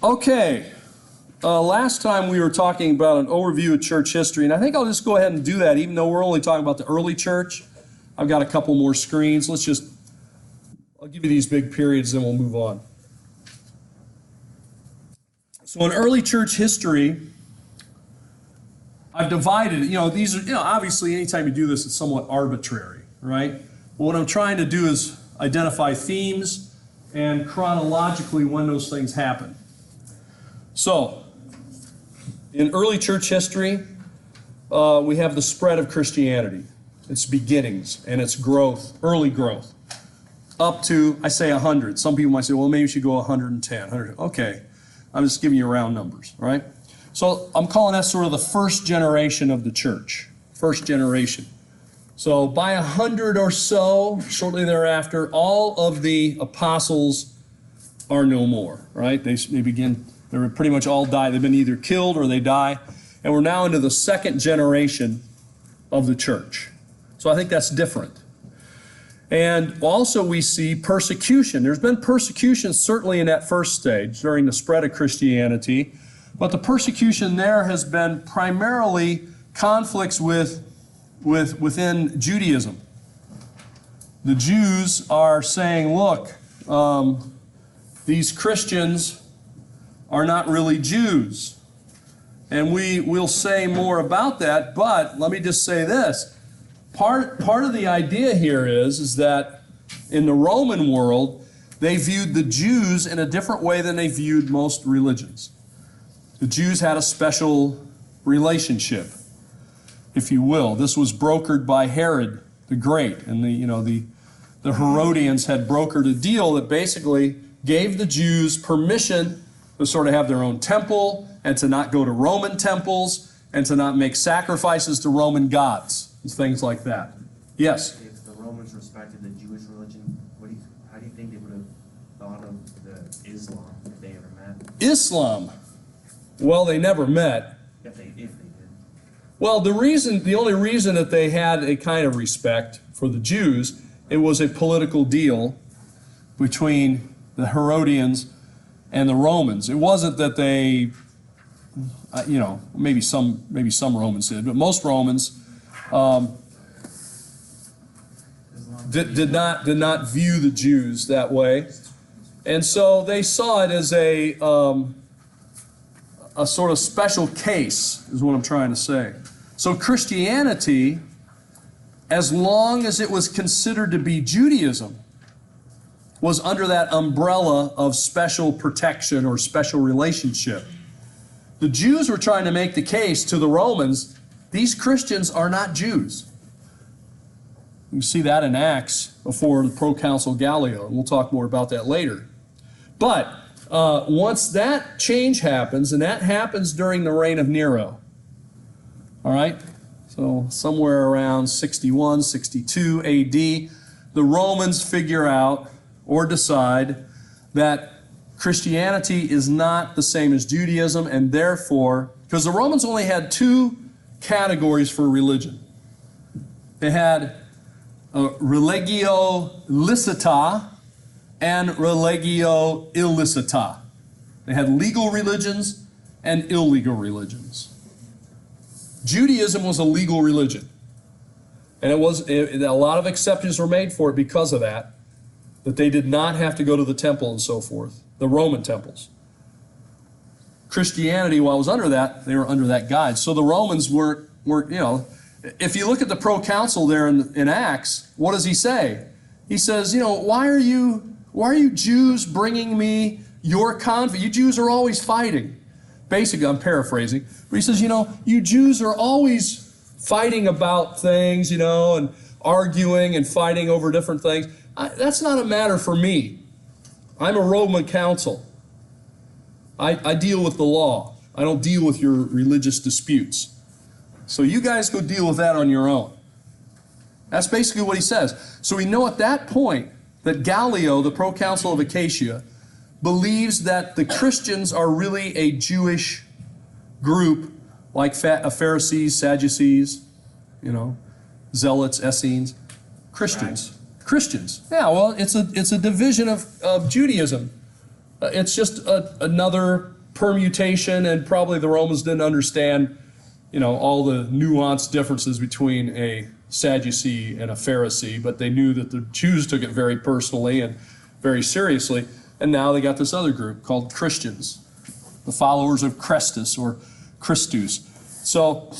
Okay, last time we were talking about an overview of church history, and I think I'll just go ahead and do that, even though we're only talking about the early church. I've got a couple more screens. I'll give you these big periods, then we'll move on. So in early church history, I've divided, these are, obviously anytime you do this, it's somewhat arbitrary, right? But what I'm trying to do is identify themes and chronologically when those things happen. So, in early church history, we have the spread of Christianity, its beginnings and its growth, early growth, up to, I say 100. Some people might say, well, maybe you should go 110, 100. Okay, I'm just giving you round numbers, right? So I'm calling that sort of the first generation of the church, first generation. So by 100 or so, shortly thereafter, all of the apostles are no more, right? They're pretty much all died. They've been either killed or they die. And we're now into the second generation of the church. So I think that's different. And also we see persecution. There's been persecution certainly in that first stage during the spread of Christianity. But the persecution there has been primarily conflicts within Judaism. The Jews are saying, look, these Christians are not really Jews. And we'll say more about that, but let me just say this. Part of the idea here is that in the Roman world, they viewed the Jews in a different way than they viewed most religions. The Jews had a special relationship, if you will. This was brokered by Herod the Great, and the Herodians had brokered a deal that basically gave the Jews permission to sort of have their own temple and to not go to Roman temples and to not make sacrifices to Roman gods and things like that. Yes? If the Romans respected the Jewish religion, how do you think they would have thought of the Islam if they ever met? Islam. Well, they never met. If they did. Well, the only reason that they had a kind of respect for the Jews, it was a political deal between the Herodians and the Romans. It wasn't that they, maybe some Romans did, but most Romans did not view the Jews that way, and so they saw it as a sort of special case, is what I'm trying to say. So Christianity, as long as it was considered to be Judaism, was under that umbrella of special protection or special relationship. The Jews were trying to make the case to the Romans, these Christians are not Jews. You see that in Acts before the proconsul Gallio, and we'll talk more about that later. But once that change happens, and that happens during the reign of Nero, all right? So somewhere around 61, 62 AD, the Romans figure out or decide that Christianity is not the same as Judaism, and therefore, because the Romans only had two categories for religion. They had religio licita and religio illicita. They had legal religions and illegal religions. Judaism was a legal religion, and a lot of exceptions were made for it because of that they did not have to go to the temple and so forth, the Roman temples. Christianity, while it was under that, they were under that guide. So the Romans weren't if you look at the proconsul there in Acts, what does he say? He says, why are you Jews bringing me your conflict? You Jews are always fighting. Basically, I'm paraphrasing, but he says, you Jews are always fighting about things, and arguing and fighting over different things. That's not a matter for me. I'm a Roman consul. I deal with the law. I don't deal with your religious disputes. So you guys go deal with that on your own. That's basically what he says. So we know at that point that Gallio, the proconsul of Achaia, believes that the Christians are really a Jewish group like Pharisees, Sadducees, Zealots, Essenes, Christians. Right. Christians. Yeah, well, it's a division of Judaism. It's just another permutation, and probably the Romans didn't understand, all the nuanced differences between a Sadducee and a Pharisee, but they knew that the Jews took it very personally and very seriously, and now they got this other group called Christians, the followers of Christus or Christus. So,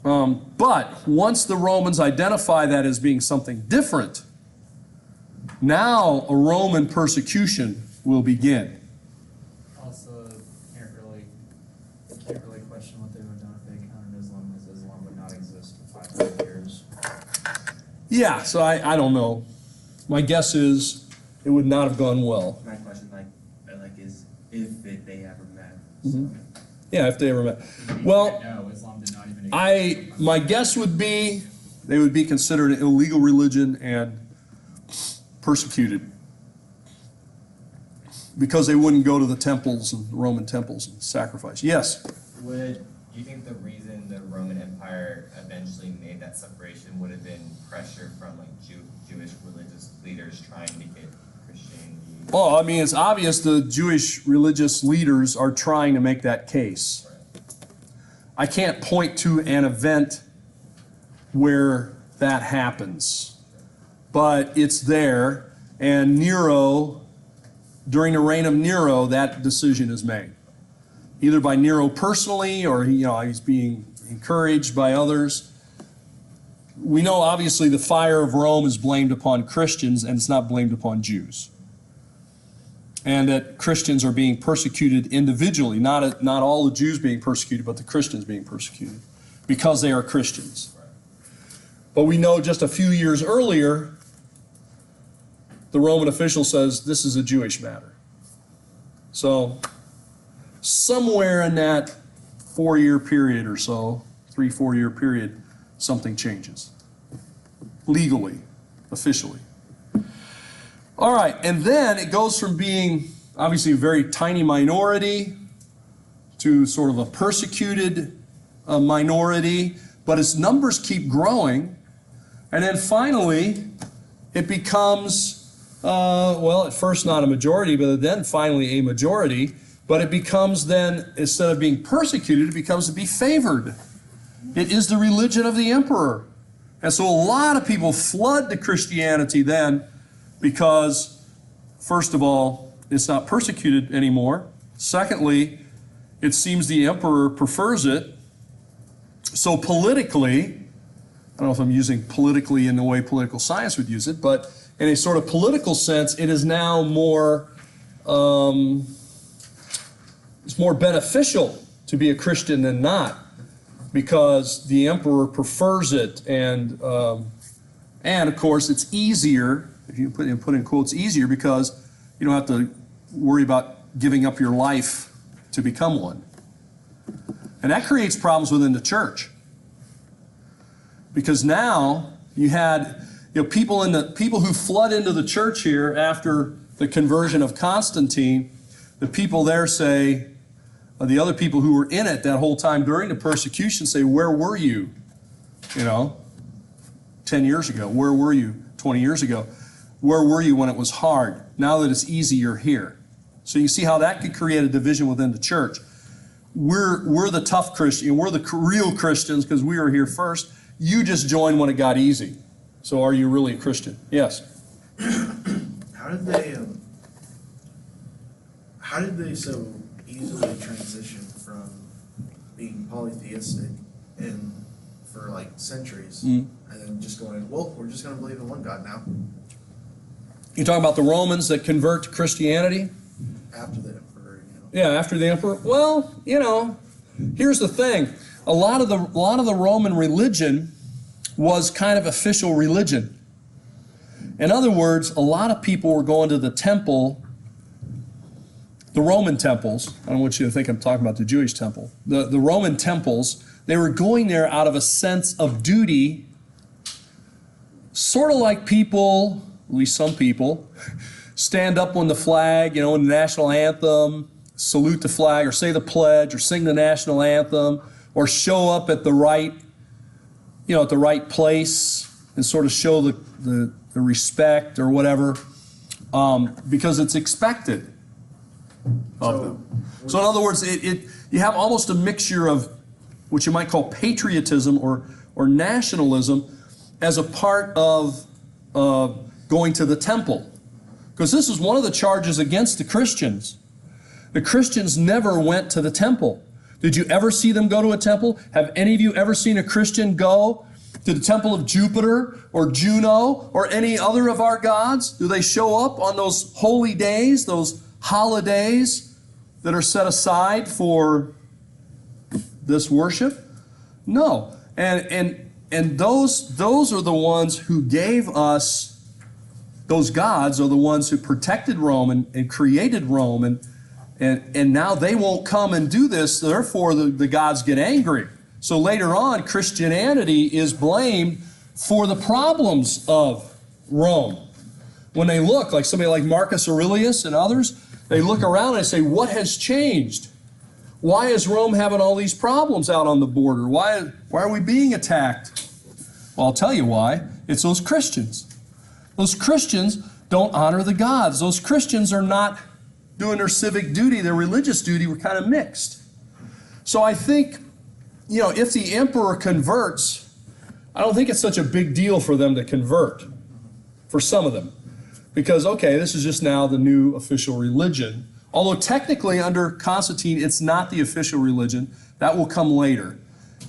but once the Romans identify that as being something different, now a Roman persecution will begin. Also, can't really question what they would have done if they encountered Islam, because Islam would not exist for 500 years. Yeah, so I don't know. My guess is it would not have gone well. My question, is if they ever met. Mm-hmm. Yeah, if they ever met. Well, No, Islam did not even exist. my guess would be they would be considered an illegal religion and persecuted because they wouldn't go to the temples and Roman temples and sacrifice. Yes? Would you think the reason the Roman Empire eventually made that separation would have been pressure from Jewish religious leaders trying to get Christianity? Well, I mean, it's obvious the Jewish religious leaders are trying to make that case. I can't point to an event where that happens, but it's there, and Nero, during the reign of Nero, that decision is made. Either by Nero personally, or he's being encouraged by others. We know obviously the fire of Rome is blamed upon Christians, and it's not blamed upon Jews. And that Christians are being persecuted individually, not all the Jews being persecuted, but the Christians being persecuted because they are Christians. But we know just a few years earlier, the Roman official says this is a Jewish matter. So somewhere in that 4-year period or so, 3-4 year period, something changes. Legally, officially. All right, and then it goes from being obviously a very tiny minority to sort of a persecuted minority, but its numbers keep growing, and then finally it becomes, at first not a majority, but then finally a majority, but it becomes then, instead of being persecuted, it becomes to be favored. It is the religion of the emperor. And so a lot of people flood to Christianity then, because, first of all, it's not persecuted anymore. Secondly, it seems the emperor prefers it. So politically, I don't know if I'm using politically in the way political science would use it, but in a sort of political sense, it is now more, it's more beneficial to be a Christian than not, because the emperor prefers it, and of course it's easier. If you put in quotes, easier, because you don't have to worry about giving up your life to become one. And that creates problems within the church. Because now you had people who flood into the church here after the conversion of Constantine. The people there say, the other people who were in it that whole time during the persecution say, where were you? 10 years ago. Where were you 20 years ago? Where were you when it was hard? Now that it's easy, you're here. So you see how that could create a division within the church. We're the tough Christian. We're the real Christians because we were here first. You just joined when it got easy. So are you really a Christian? Yes. How did they so easily transition from being polytheistic and for like centuries, and then just going, well, we're just going to believe in one God now? You talking about the Romans that convert to Christianity? After the emperor, Yeah, after the emperor. Well, here's the thing. A lot of the Roman religion was kind of official religion. In other words, a lot of people were going to the temple, the Roman temples. I don't want you to think I'm talking about the Jewish temple. The Roman temples, they were going there out of a sense of duty, sort of like people, at least some people, stand up when the flag, in the national anthem, salute the flag, or say the pledge, or sing the national anthem, or show up at the right, at the right place and sort of show the respect or whatever, because it's expected. So in other words, you have almost a mixture of what you might call patriotism or nationalism as a part of going to the temple. Because this is one of the charges against the Christians. The Christians never went to the temple. Did you ever see them go to a temple? Have any of you ever seen a Christian go to the temple of Jupiter or Juno or any other of our gods? Do they show up on those holy days, those holidays that are set aside for this worship? No. And those are the ones who gave us, those gods are the ones who protected Rome and created Rome, and now they won't come and do this, therefore the gods get angry. So later on, Christianity is blamed for the problems of Rome. When they look, like somebody like Marcus Aurelius and others, they look around and they say, what has changed? Why is Rome having all these problems out on the border? Why are we being attacked? Well, I'll tell you why. It's those Christians. Those Christians don't honor the gods. Those Christians are not doing their civic duty, their religious duty. We're kind of mixed. So I think, if the emperor converts, I don't think it's such a big deal for them to convert, for some of them. Because, okay, this is just now the new official religion. Although technically under Constantine, it's not the official religion. That will come later.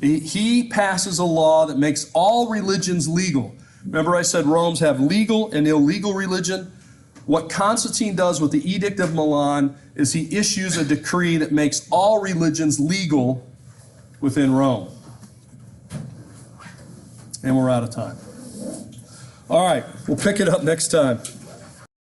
He passes a law that makes all religions legal. Remember I said Romans have legal and illegal religion? What Constantine does with the Edict of Milan is he issues a decree that makes all religions legal within Rome. And we're out of time. All right, we'll pick it up next time.